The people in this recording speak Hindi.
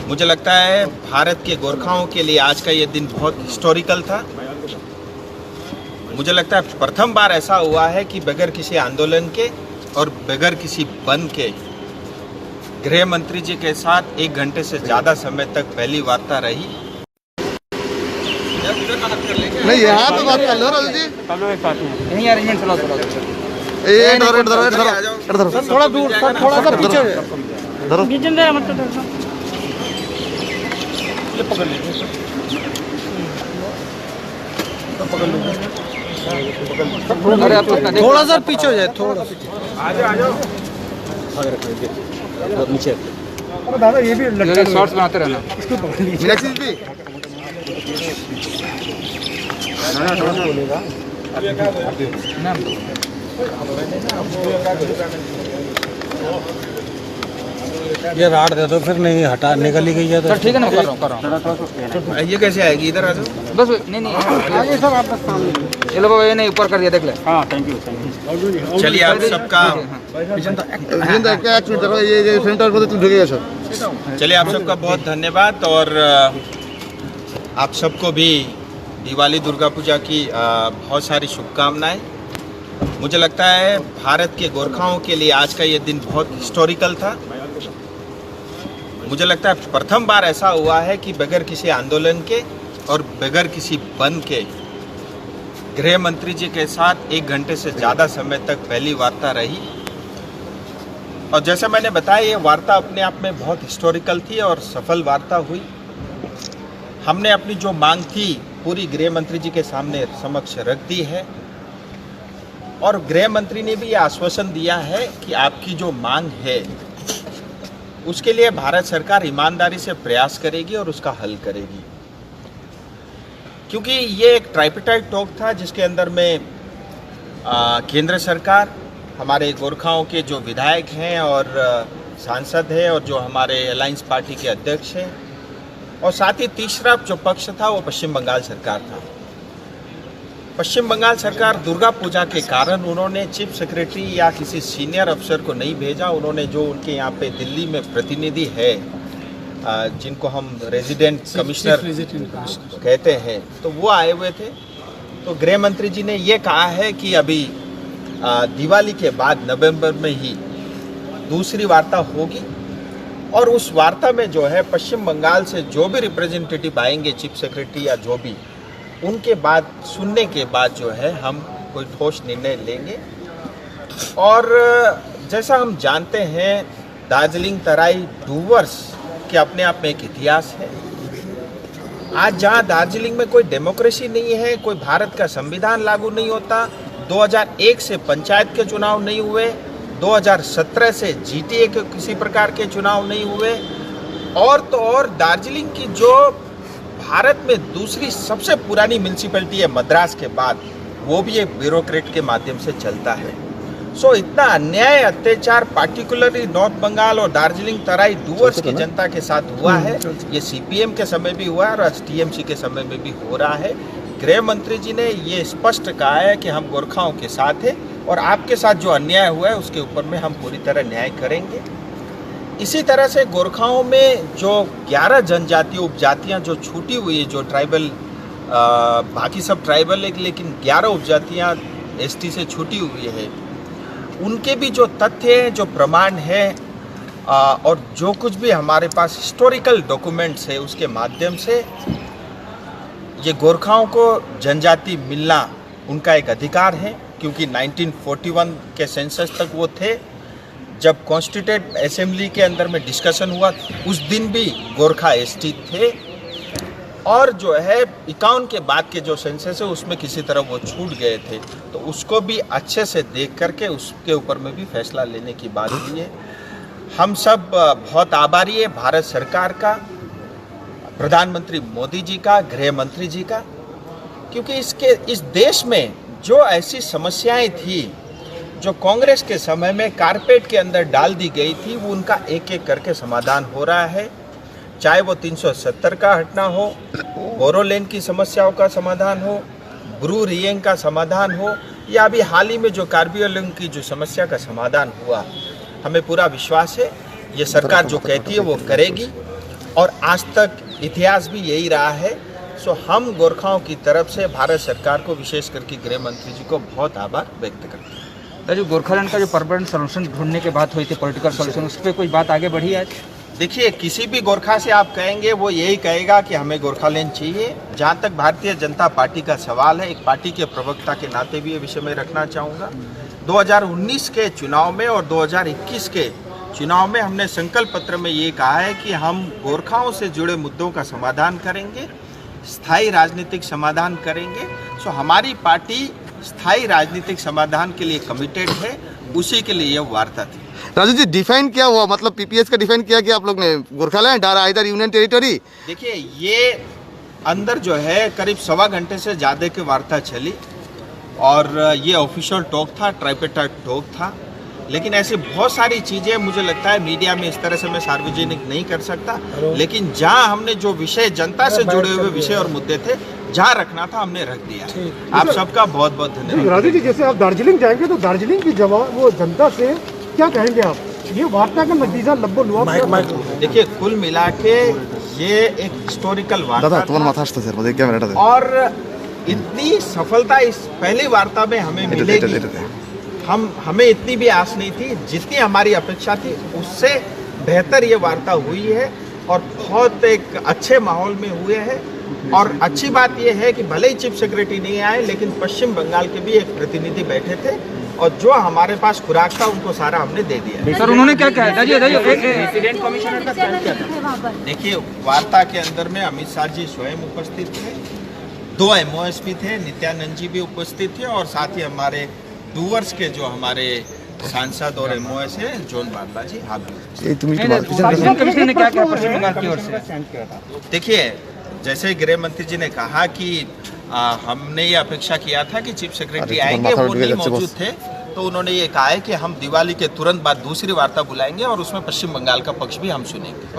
मुझे लगता है भारत के गोरखाओं के लिए आज का ये दिन बहुत हिस्टोरिकल था। मुझे लगता है प्रथम बार ऐसा हुआ है कि बगैर किसी आंदोलन के और बगैर किसी बंद के गृह मंत्री जी के साथ 1 घंटे से ज़्यादा समय तक पहली वार्ता रही। नहीं यहाँ पे बात कर लो राजू जी, यहीं अरेंजमेंट चलो इधर थोड़ा दूर सर, थोड़ा सा पीछे धरो। अरे आप थोड़ा सा पीछे हो जाए, थोड़ा नीचे दादा ये भी शॉर्ट्स बनाते रहना। मीनाक्षी जी ये राड दे दो, फिर नहीं हटा निकल ही गई है तो ठीक है ना, कर रहा हूँ। ये कैसे आएगी? इधर आ जाओ बस नहीं आगे सब आपका सामने। चलो बाबा ये नहीं ऊपर कर दिया, देख ले। हाँ थैंक यू। चलिए आप सबका ये सेंटर को तुम ढुकेगा सर। चलिए आप सबका बहुत धन्यवाद और आप सबको भी दिवाली दुर्गा पूजा की बहुत सारी शुभकामनाएं। मुझे लगता है भारत के गोरखाओं के लिए आज का ये दिन बहुत हिस्टोरिकल था। मुझे लगता है प्रथम बार ऐसा हुआ है कि बगैर किसी आंदोलन के और बगैर किसी बंद के गृह मंत्री जी के साथ 1 घंटे से ज़्यादा समय तक पहली वार्ता रही। और जैसा मैंने बताया, ये वार्ता अपने आप में बहुत हिस्टोरिकल थी और सफल वार्ता हुई। हमने अपनी जो मांग थी पूरी गृह मंत्री जी के सामने समक्ष रख दी है और गृह मंत्री ने भी ये आश्वासन दिया है कि आपकी जो मांग है उसके लिए भारत सरकार ईमानदारी से प्रयास करेगी और उसका हल करेगी। क्योंकि ये एक ट्राइपेटाइट टॉक था जिसके अंदर में केंद्र सरकार, हमारे गोरखाओं के जो विधायक हैं और सांसद हैं और जो हमारे अलायंस पार्टी के अध्यक्ष हैं, और साथ ही तीसरा जो पक्ष था वो पश्चिम बंगाल सरकार था। पश्चिम बंगाल सरकार दुर्गा पूजा के कारण उन्होंने चीफ सेक्रेटरी या किसी सीनियर अफसर को नहीं भेजा। उन्होंने जो उनके यहाँ पे दिल्ली में प्रतिनिधि है जिनको हम रेजिडेंट कमिश्नर कहते हैं, तो वो आए हुए थे। तो गृह मंत्री जी ने ये कहा है कि अभी दिवाली के बाद नवंबर में ही दूसरी वार्ता होगी और उस वार्ता में जो है पश्चिम बंगाल से जो भी रिप्रेजेंटेटिव आएंगे, चीफ सेक्रेटरी या जो भी, उनके बाद सुनने के बाद जो है हम कोई ठोस निर्णय लेंगे। और जैसा हम जानते हैं दार्जिलिंग तराई डूवर्स के अपने आप में एक इतिहास है। आज जहां दार्जिलिंग में कोई डेमोक्रेसी नहीं है, कोई भारत का संविधान लागू नहीं होता, 2001 से पंचायत के चुनाव नहीं हुए, 2017 से जीटीए के किसी प्रकार के चुनाव नहीं हुए, और तो और दार्जिलिंग की जो भारत में दूसरी सबसे पुरानी म्यूनसिपैलिटी है मद्रास के बाद, वो भी एक ब्यूरोक्रेट के माध्यम से चलता है। सो इतना अन्याय अत्याचार पार्टिकुलरली नॉर्थ बंगाल और दार्जिलिंग तराई डूवर्स की जनता के साथ हुआ है। ये सीपीएम के समय भी हुआ है और टीएमसी के समय में भी हो रहा है। गृह मंत्री जी ने ये स्पष्ट कहा है कि हम गोरखाओं के साथ हैं और आपके साथ जो अन्याय हुआ है उसके ऊपर में हम पूरी तरह न्याय करेंगे। इसी तरह से गोरखाओं में जो 11 जनजाति उपजातियां जो छूटी हुई है, जो ट्राइबल बाकी सब ट्राइबल है लेकिन 11 उपजातियां एसटी से छूटी हुई है, उनके भी जो तथ्य हैं, जो प्रमाण है और जो कुछ भी हमारे पास हिस्टोरिकल डॉक्यूमेंट्स है उसके माध्यम से ये गोरखाओं को जनजाति मिलना उनका एक अधिकार है। क्योंकि 1941 के सेंसस तक वो थे। जब कॉन्स्टिट्यूटेड असेंबली के अंदर में डिस्कशन हुआ उस दिन भी गोरखा एसटी थे, और जो है 51 के बाद के जो सेंसस है उसमें किसी तरह वो छूट गए थे। तो उसको भी अच्छे से देख करके उसके ऊपर में भी फैसला लेने की बात की है। हम सब बहुत आभारी है भारत सरकार का, प्रधानमंत्री मोदी जी का, गृह मंत्री जी का, क्योंकि इस देश में जो ऐसी समस्याएं थी जो कांग्रेस के समय में कारपेट के अंदर डाल दी गई थी, वो उनका एक एक करके समाधान हो रहा है। चाहे वो 370 का हटना हो, बोरोलैंड की समस्याओं का समाधान हो, ब्रू रिएंग का समाधान हो, या अभी हाल ही में जो कार्बी आंगलॉन्ग की जो समस्या का समाधान हुआ, हमें पूरा विश्वास है ये सरकार जो कहती है वो करेगी। और आज तक इतिहास भी यही रहा है। सो हम गोरखाओं की तरफ से भारत सरकार को, विशेष करके गृह मंत्री जी को बहुत आभार व्यक्त करते हैं। जो गोरखालैंड का जो परमानेंट सोल्यूशन ढूंढने की बात हुई थी, पॉलिटिकल सोल्यूशन, उस पर कोई बात आगे बढ़ी आज? देखिए, किसी भी गोरखा से आप कहेंगे वो यही कहेगा कि हमें गोरखालैंड चाहिए। जहाँ तक भारतीय जनता पार्टी का सवाल है, एक पार्टी के प्रवक्ता के नाते भी ये विषय में रखना चाहूँगा। 2019 के चुनाव में और 2021 के चुनाव में हमने संकल्प पत्र में ये कहा है कि हम गोरखाओं से जुड़े मुद्दों का समाधान करेंगे, स्थायी राजनीतिक समाधान करेंगे। सो हमारी पार्टी स्थायी राजनीतिक समाधान के लिए कमिटेड है, उसी के लिए यह वार्ता थी। राजू जी, डिफाइन क्या हुआ, मतलब पीपीएस का डिफाइन किया कि आप लोग ने गोरखालैंड और आइदर यूनियन टेरिटरी? देखिए, ये अंदर जो है करीब 1.25 घंटे से ज़्यादा की वार्ता चली और ये ऑफिशियल टॉक था, ट्राइपेटाइट टॉक था। लेकिन ऐसी बहुत सारी चीज़ें मुझे लगता है मीडिया में इस तरह से मैं सार्वजनिक नहीं कर सकता, लेकिन जहां हमने जो विषय, जनता से जुड़े हुए विषय और मुद्दे थे, जहां रखना था हमने रख दिया। आप सबका बहुत बहुत धन्यवाद। राजू जी, जैसे आप दार्जिलिंग जाएंगे तो दार्जिलिंग की जवाब वो जनता से क्या कहेंगे आप? ये वार्ता का नतीजा देखिए, कुल मिला के ये एक हिस्टोरिकल वार्ता था और इतनी सफलता इस पहली वार्ता में हमें मिलेगी, हमें इतनी भी आस नहीं थी। जितनी हमारी अपेक्षा थी उससे बेहतर ये वार्ता हुई है और बहुत एक अच्छे माहौल में हुए हैं। और अच्छी बात यह है कि भले ही चीफ सेक्रेटरी नहीं आए, लेकिन पश्चिम बंगाल के भी एक प्रतिनिधि बैठे थे और जो हमारे पास खुराक था उनको सारा हमने दे दिया। सर, उन्होंने क्या कहा? रेसिडेंट कमिश्नर का क्या था? देखिए, वार्ता के अंदर में अमित शाह जी स्वयं उपस्थित थे, 2 MOS भी थे, नित्यानंद जी भी उपस्थित थे और साथ ही हमारे डूवर्स के जो हमारे सांसद और MOS है जॉन बारला जी। हाँ, कमिश्नर ने क्या कहा पश्चिम बंगाल की ओर से? देखिए, जैसे गृह मंत्री जी ने कहा कि हमने ये अपेक्षा किया था कि चीफ सेक्रेटरी आएंगे, वो नहीं मौजूद थे, तो उन्होंने ये कहा है कि हम दिवाली के तुरंत बाद दूसरी वार्ता बुलाएंगे और उसमें पश्चिम बंगाल का पक्ष भी हम सुनेंगे।